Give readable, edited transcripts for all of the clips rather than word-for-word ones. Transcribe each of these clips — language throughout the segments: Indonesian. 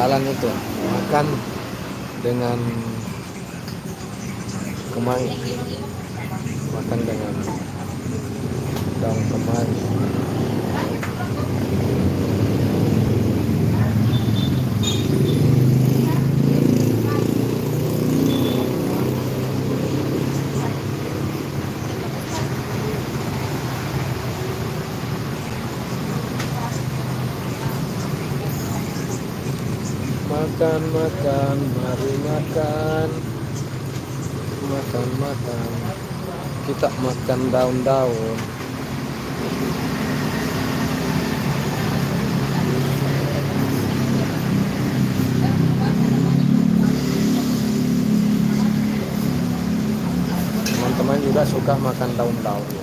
jalan itu makan dengan kemangi, makan dengan daun kemangi. Makan, makan, mari makan. Makan, makan. Kita makan daun-daun. Teman-teman juga suka makan daun-daun ya.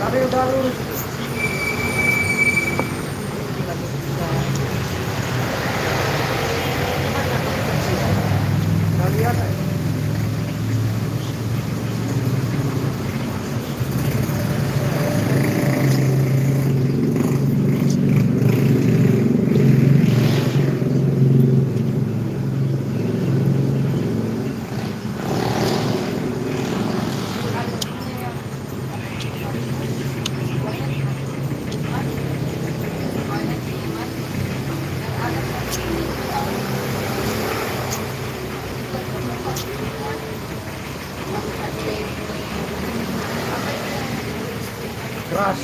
Tapi udah lurus. Nah, lihat. Keras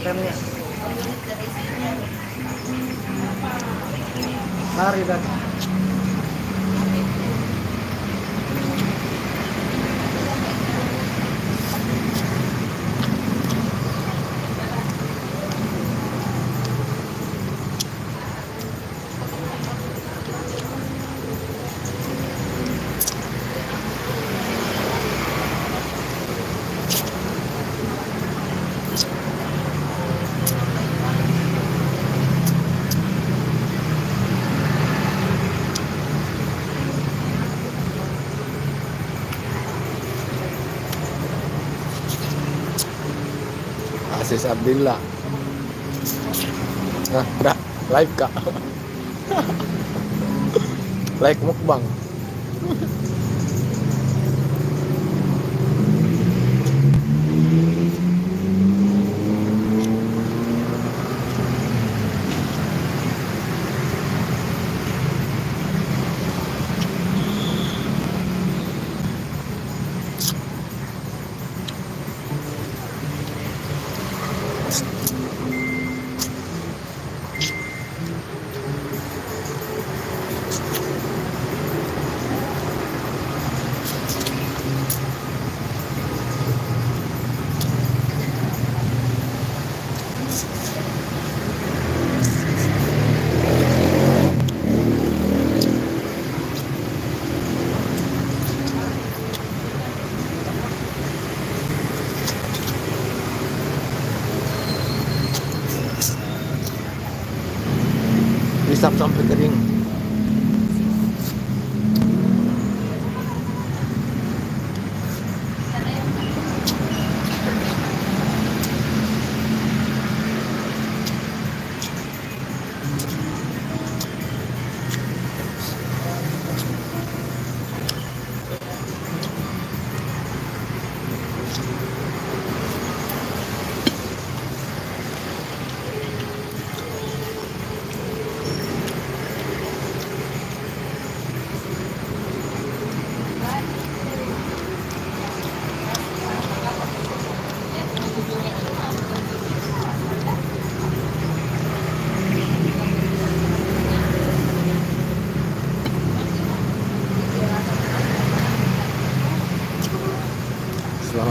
remnya. Lari dan Aziz Abdillah. Nah, udah live kak. Live mukbang.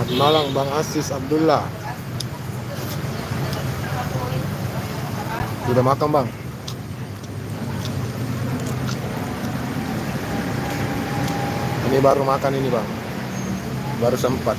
Selamat malam Bang Aziz Abdullah. Sudah makan Bang? Ini baru makan ini Bang. Baru sempat.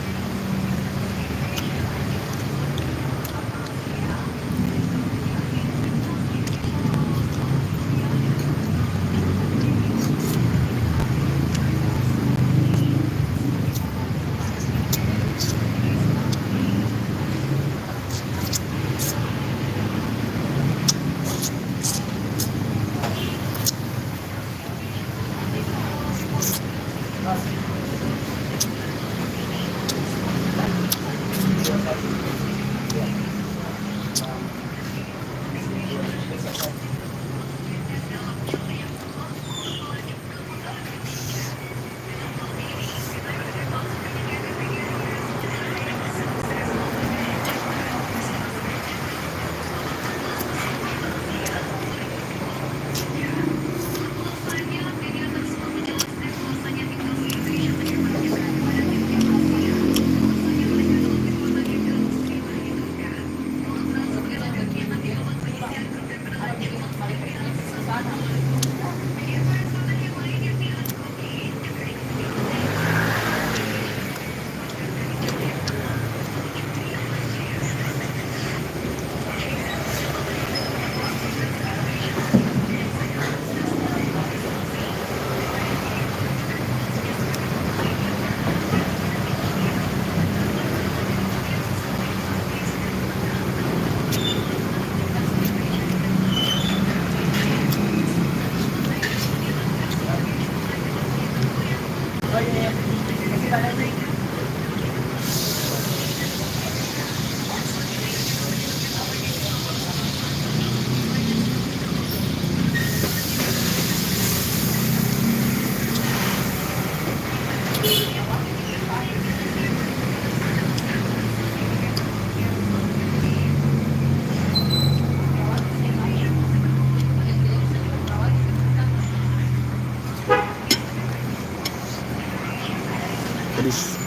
Pedes.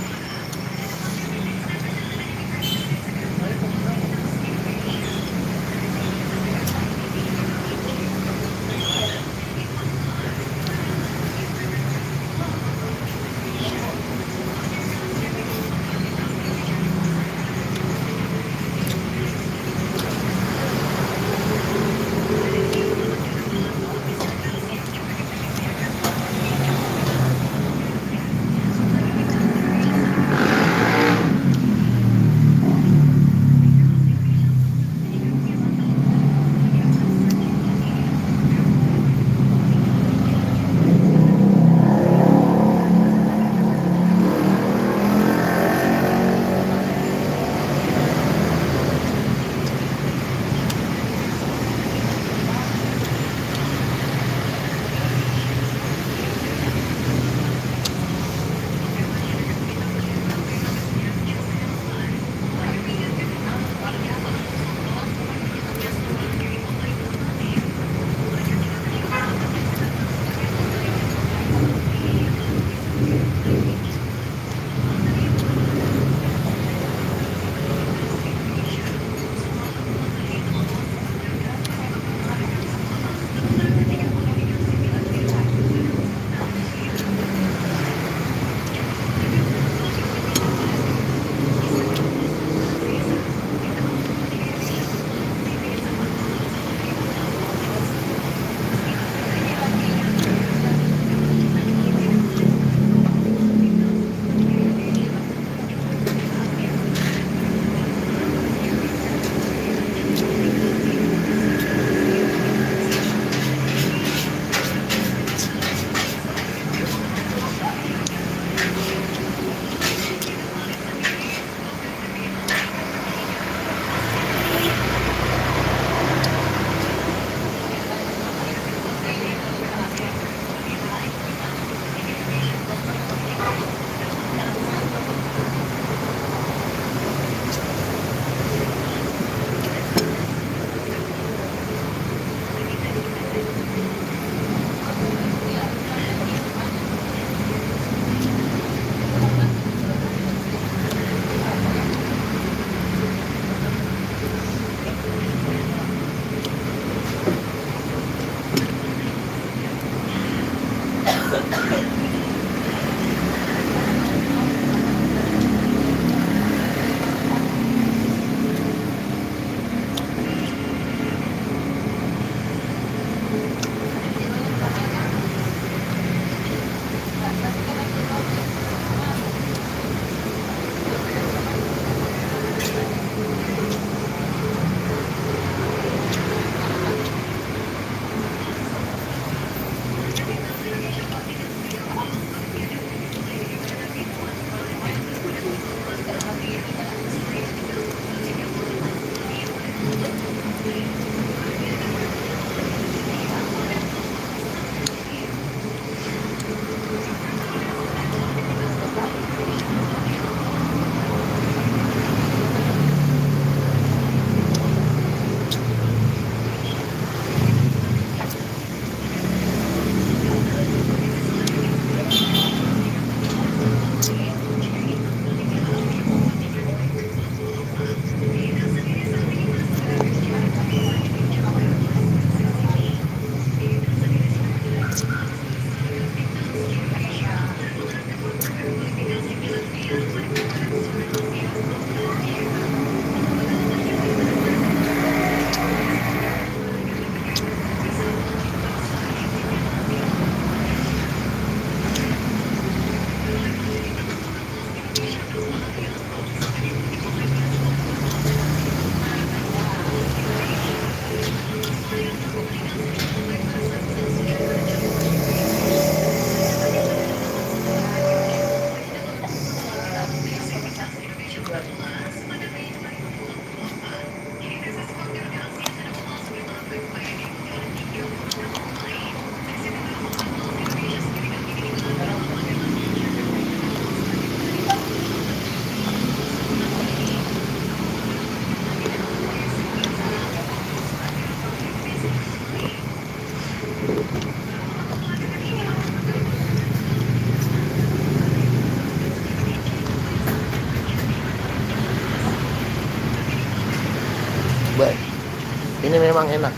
memang enak.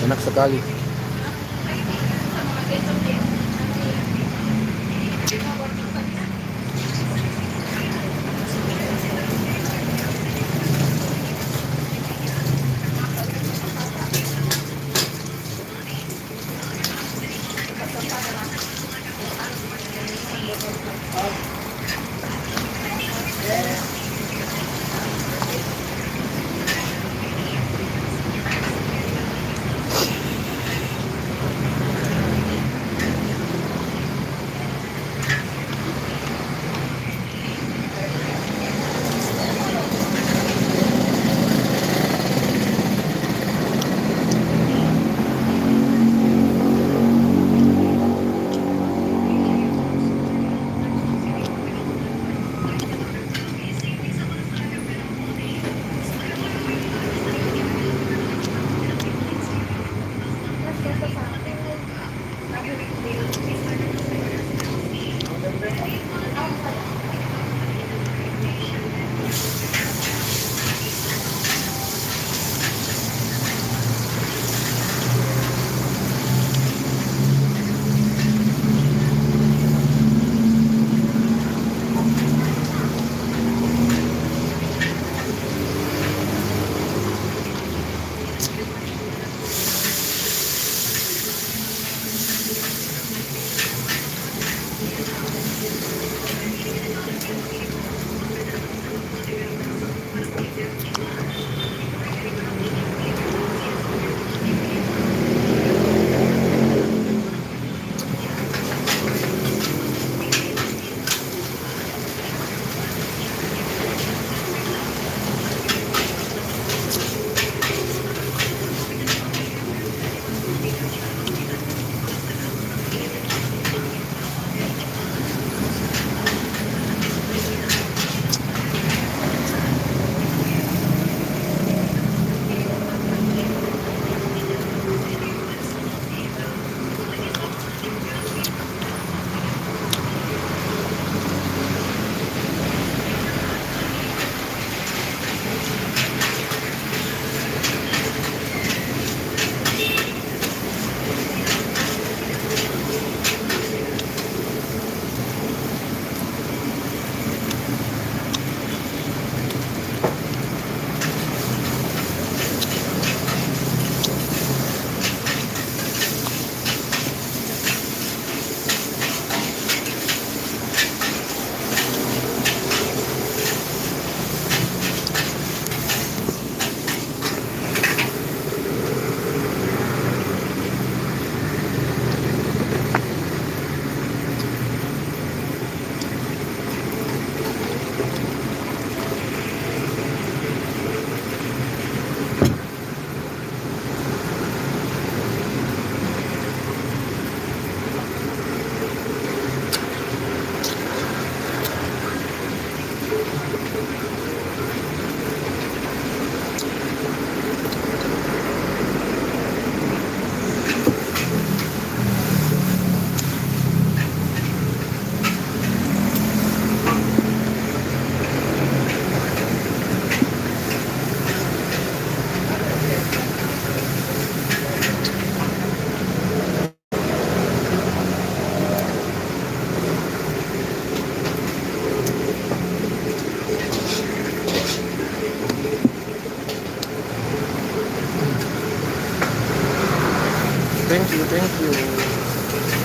Enak sekali.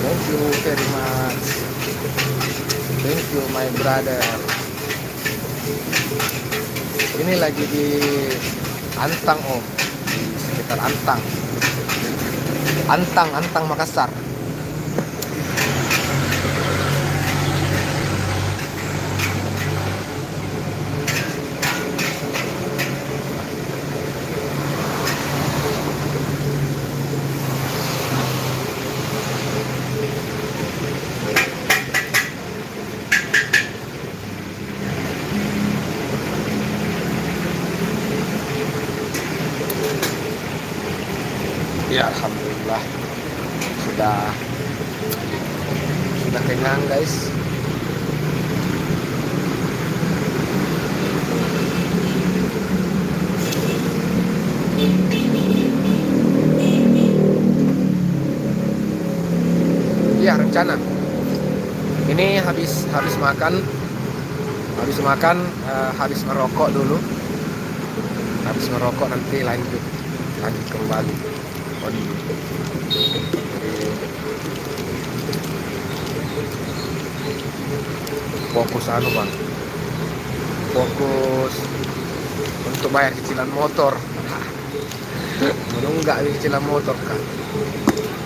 Thank you very much. Thank you my brother. Ini lagi di Antang om, di sekitar Antang Makassar. Ya alhamdulillah sudah kenyang guys. Iya, rencana. Ini habis makan, habis merokok dulu. Habis merokok nanti lanjut kembali. Jadi fokus bang, fokus untuk bayar cicilan motor. Menunggak cicilan motor kan.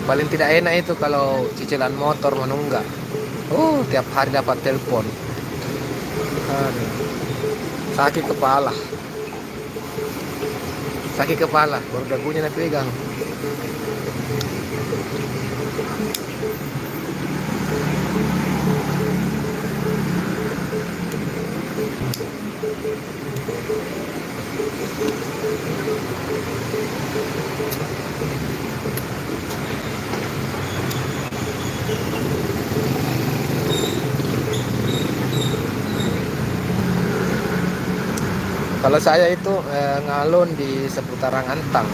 Paling tidak enak itu kalau cicilan motor menunggak. Tiap hari dapat telepon. Aduh. Sakit kepala, baru dagunya nak pegang. Kalau saya itu ngalun di seputaran Antang.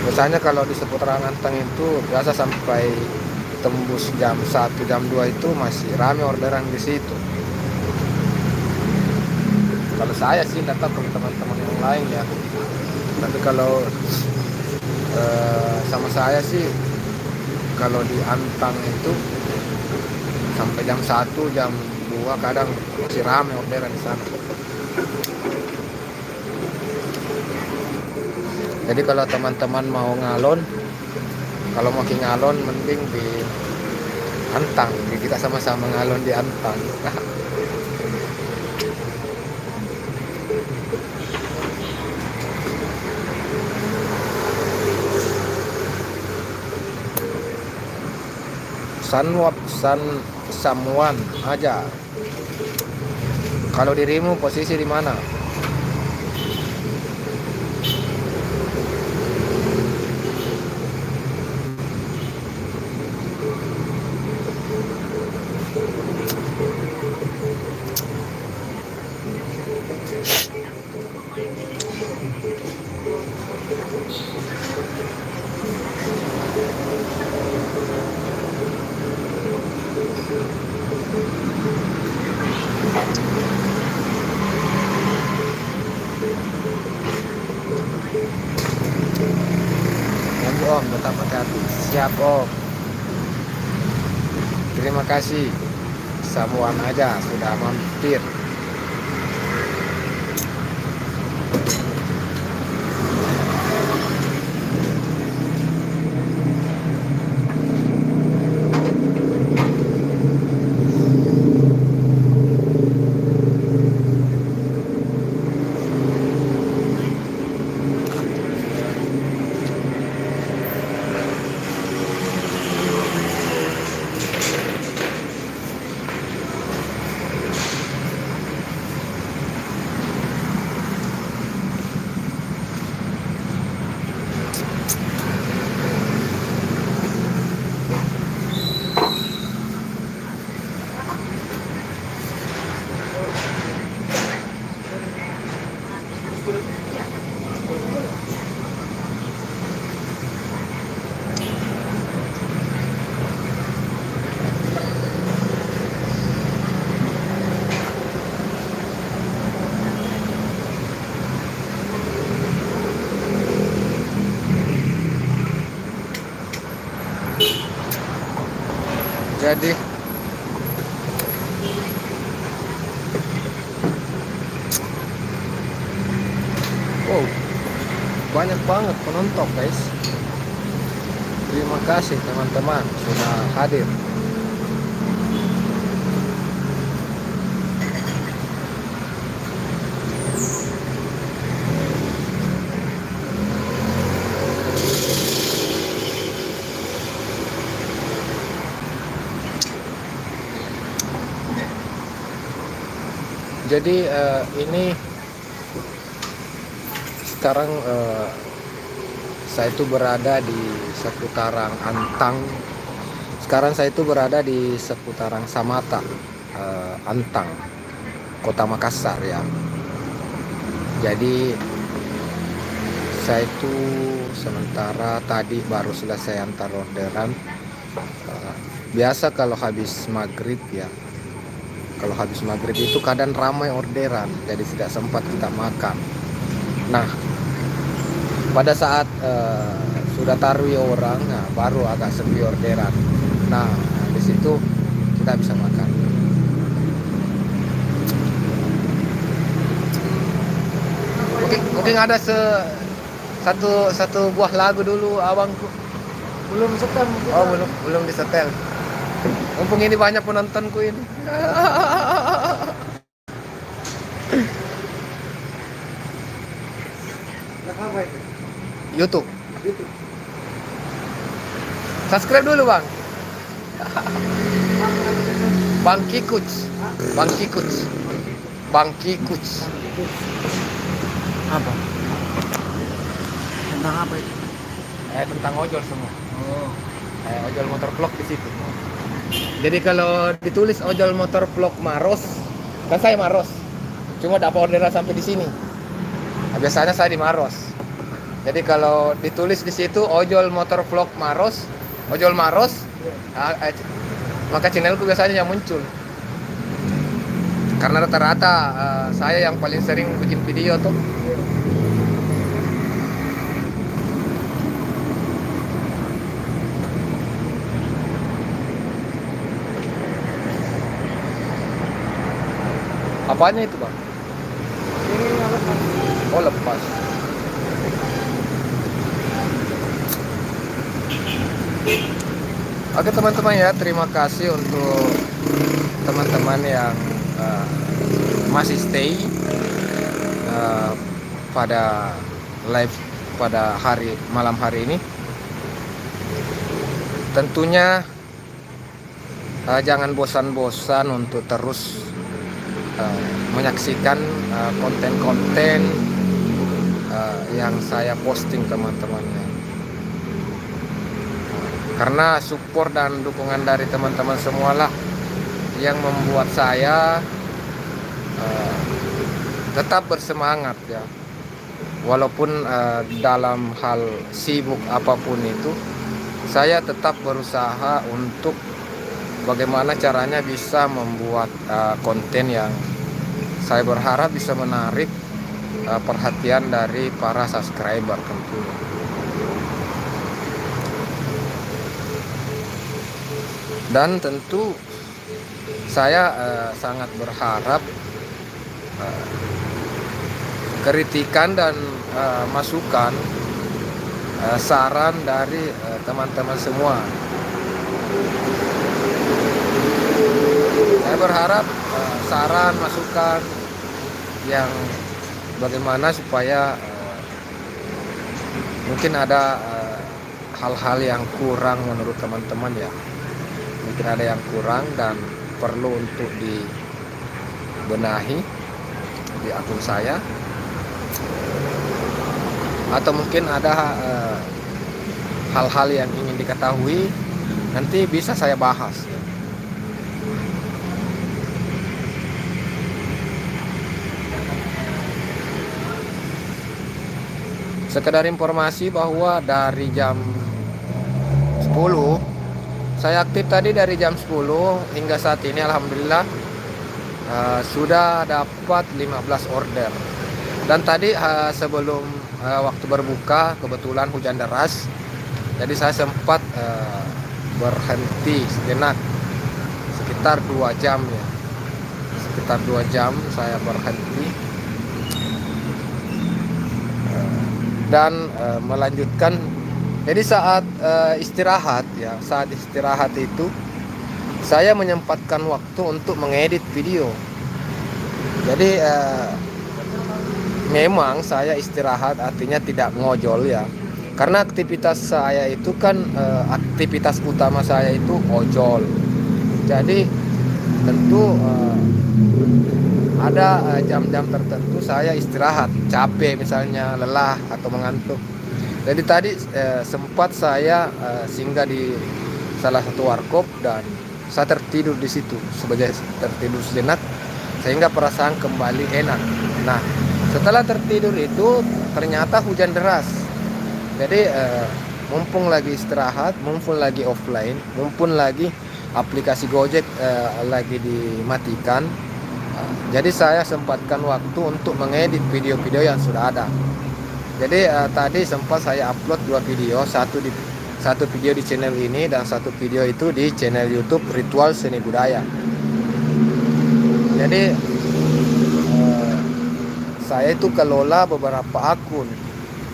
Biasanya kalau di seputaran Antang itu biasa sampai tembus jam 1, jam 2 itu masih rame orderan di situ. Kalau saya sih tidak tahu teman-teman yang lain ya. Tapi kalau sama saya sih, kalau di Antang itu sampai jam 1, jam 2 kadang masih rame orderan di sana. Jadi kalau teman-teman mau ngalon, kalau mau ke ngalon mending di Antang. Jadi kita sama-sama ngalon di Antang. Samuan aja. Kalau dirimu posisi di mana? Om, tetap hati-hati. Siap Om. Terima kasih. Samuan aja sudah mampir. Jadi banyak banget penonton guys. Terima kasih teman-teman sudah hadir. Jadi ini sekarang saya itu berada di seputaran Antang. Sekarang saya itu berada di seputaran Samata, Antang, Kota Makassar ya. Jadi saya itu sementara tadi baru selesai antar orderan. Biasa kalau habis maghrib ya, kalau habis maghrib itu kadang ramai orderan, jadi tidak sempat kita makan. Nah, pada saat sudah tarwi orang, nah, baru agak sepi orderan. Nah, di situ kita bisa makan. Mungkin ada satu buah lagu dulu abangku. Belum setem. Oh, belum disetel. Mumpung ini banyak penontonku ini. Apa itu? YouTube. YouTube. Subscribe dulu, Bang. Bang Kikuts. Bang Kikuts. Bang Kikuts. Apa? Tentang apa itu? Tentang ojol semua. Oh. Ojol motor vlog di situ. Jadi kalau ditulis ojol motor vlog Maros, kan saya Maros. Cuma dapat orderan sampai di sini. Nah, biasanya saya di Maros. Jadi kalau ditulis di situ ojol motor vlog Maros, ojol Maros, maka channelku biasanya yang muncul. Karena rata-rata saya yang paling sering bikin video tuh. Apanya itu, Bang? Ini apa? Oh, lepas. Oke teman-teman ya, terima kasih untuk teman-teman yang masih stay pada live pada malam hari ini. Tentunya jangan bosan-bosan untuk terus menyaksikan konten-konten yang saya posting teman-teman ya. Karena support dan dukungan dari teman-teman semualah yang membuat saya tetap bersemangat ya. Walaupun dalam hal sibuk apapun itu, saya tetap berusaha untuk bagaimana caranya bisa membuat konten yang saya berharap bisa menarik perhatian dari para subscriber tentunya. Dan tentu saya sangat berharap kritikan dan masukan saran dari teman-teman semua. Saya berharap saran masukan yang bagaimana supaya mungkin ada hal-hal yang kurang menurut teman-teman ya. Mungkin ada yang kurang dan perlu untuk dibenahi di akun saya, atau mungkin ada hal-hal yang ingin diketahui, nanti bisa saya bahas. Sekedar informasi bahwa dari jam 10 saya aktif tadi, dari jam 10 hingga saat ini alhamdulillah sudah dapat 15 order. Dan tadi sebelum waktu berbuka kebetulan hujan deras, jadi saya sempat berhenti sejenak sekitar 2 jam ya. Sekitar 2 jam saya berhenti dan melanjutkan. Jadi saat istirahat ya, saat istirahat itu saya menyempatkan waktu untuk mengedit video. Jadi memang saya istirahat artinya tidak ngojol ya. Karena aktivitas saya itu kan aktivitas utama saya itu ojol. Jadi tentu ada jam-jam tertentu saya istirahat, capek misalnya, lelah atau mengantuk. Jadi tadi sempat saya singgah di salah satu warkop dan saya tertidur di situ sebagai tertidur sejenak sehingga perasaan kembali enak. Nah, setelah tertidur itu ternyata hujan deras. Jadi mumpung lagi istirahat, mumpung lagi offline, mumpung lagi aplikasi Gojek lagi dimatikan. Jadi saya sempatkan waktu untuk mengedit video-video yang sudah ada. Jadi tadi sempat saya upload 2 video, satu video di channel ini dan satu video itu di channel YouTube Ritual Seni Budaya. Jadi saya itu kelola beberapa akun.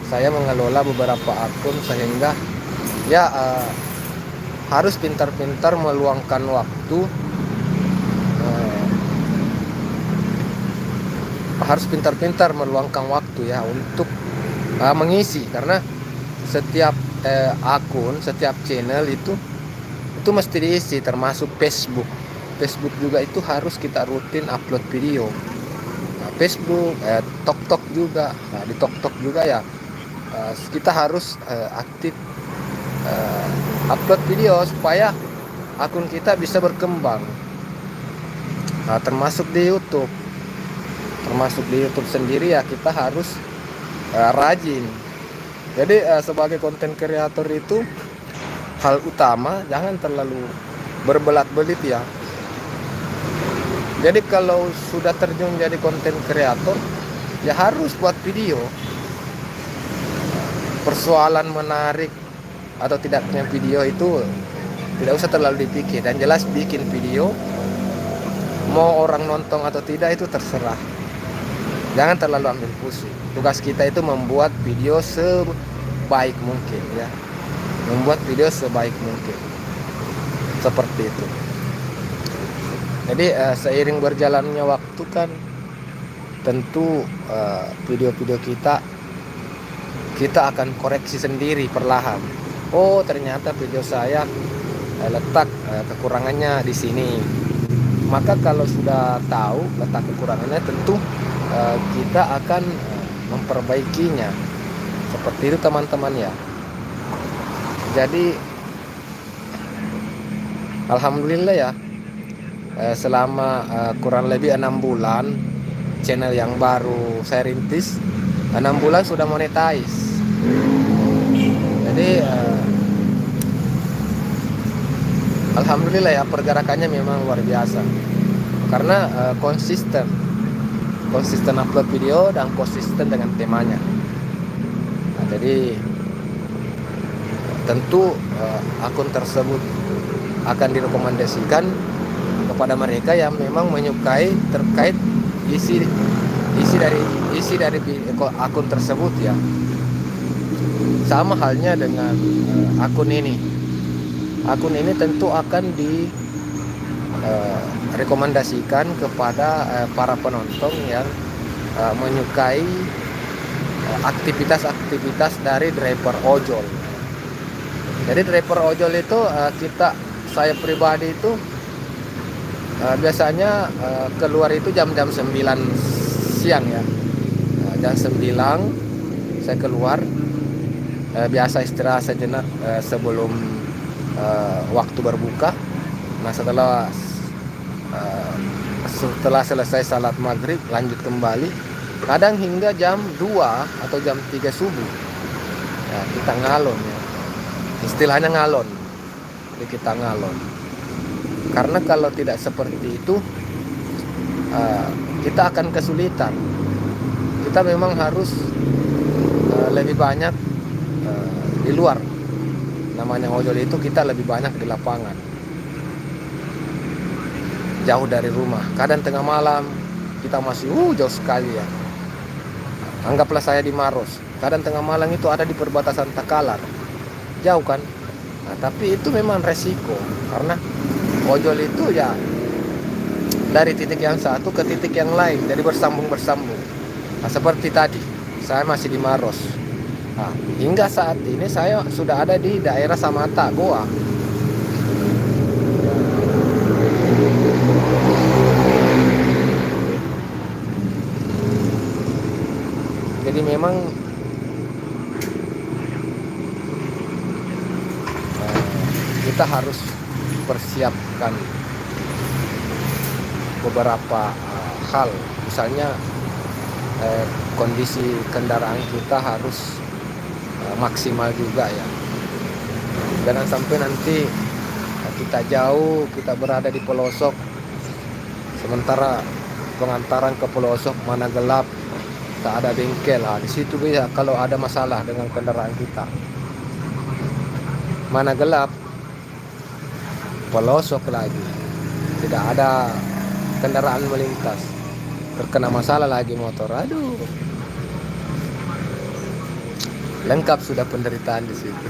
Saya mengelola beberapa akun sehingga ya harus pintar-pintar meluangkan waktu. Harus pintar-pintar meluangkan waktu ya untuk mengisi, karena setiap akun, setiap channel itu mesti diisi, termasuk Facebook. Facebook juga itu harus kita rutin upload video. Facebook, TokTok juga. Nah, di TokTok juga ya kita harus aktif upload video supaya akun kita bisa berkembang. Nah, termasuk di YouTube sendiri ya kita harus rajin. Jadi sebagai konten kreator itu hal utama jangan terlalu berbelat-belit ya. Jadi kalau sudah terjun jadi konten kreator ya harus buat video. Persoalan menarik atau tidaknya video itu tidak usah terlalu dipikir, dan jelas bikin video, mau orang nonton atau tidak itu terserah. Jangan terlalu ambil pusing. Tugas kita itu membuat video sebaik mungkin ya. Membuat video sebaik mungkin. Seperti itu. Jadi seiring berjalannya waktu kan tentu video-video kita akan koreksi sendiri perlahan. Oh, ternyata video saya letak kekurangannya di sini. Maka kalau sudah tahu letak kekurangannya tentu kita akan memperbaikinya. Seperti itu teman-teman ya. Jadi alhamdulillah ya, selama kurang lebih 6 bulan channel yang baru saya rintis, 6 bulan sudah monetize. Jadi alhamdulillah ya, pergerakannya memang luar biasa karena konsisten upload video dan konsisten dengan temanya. Nah, jadi tentu akun tersebut akan direkomendasikan kepada mereka yang memang menyukai terkait isi dari akun tersebut ya. Sama halnya dengan akun ini. Akun ini tentu akan rekomendasikan kepada para penonton yang menyukai aktivitas-aktivitas dari driver ojol. Jadi driver ojol itu saya pribadi itu biasanya keluar itu jam-jam 9 siang ya. Jam 9 saya keluar, biasa istirahat sejenak sebelum waktu berbuka. Nah, setelah selesai salat maghrib lanjut kembali, kadang hingga jam 2 atau jam 3 subuh ya, kita ngalon ya, istilahnya ngalon. Jadi kita ngalon karena kalau tidak seperti itu kita akan kesulitan. Kita memang harus lebih banyak di luar. Namanya ojol itu kita lebih banyak di lapangan, jauh dari rumah. Kadang tengah malam kita masih jauh sekali ya. Anggaplah saya di Maros, kadang tengah malam itu ada di perbatasan Takalar, jauh kan. Nah, tapi itu memang resiko karena ojol itu ya dari titik yang satu ke titik yang lain, jadi bersambung. Nah, seperti tadi saya masih di Maros. Nah, hingga saat ini saya sudah ada di daerah Samata, Goa. Jadi memang kita harus persiapkan beberapa hal. Misalnya kondisi kendaraan kita harus maksimal juga ya. Jangan sampai nanti kita jauh, kita berada di pelosok, sementara pengantaran ke pelosok mana gelap, tak ada bengkel. Di situ bisa kalau ada masalah dengan kendaraan kita. Mana gelap, pelosok lagi, tidak ada kendaraan melintas, terkena masalah lagi motor. Aduh, lengkap sudah penderitaan di situ.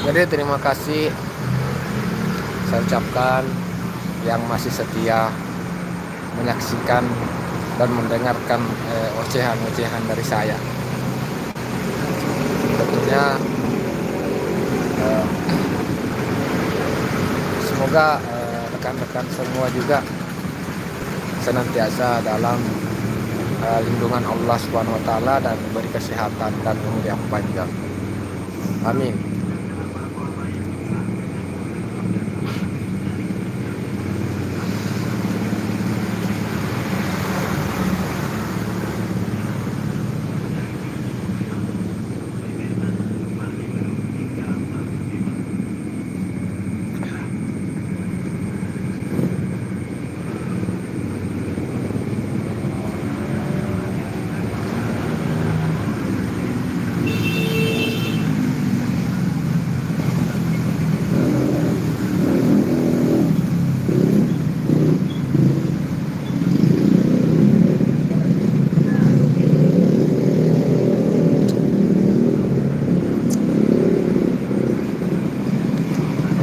Jadi terima kasih saya ucapkan yang masih setia menyaksikan dan mendengarkan ocehan-ocehan dari saya. Tentunya semoga rekan-rekan semua juga senantiasa dalam lindungan Allah Subhanahu wa taala dan diberi kesehatan dan umur yang panjang. Amin.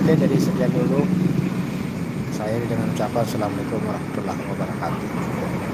Oke, jadi sekian dulu saya dengan ucapan Assalamualaikum warahmatullahi wabarakatuh.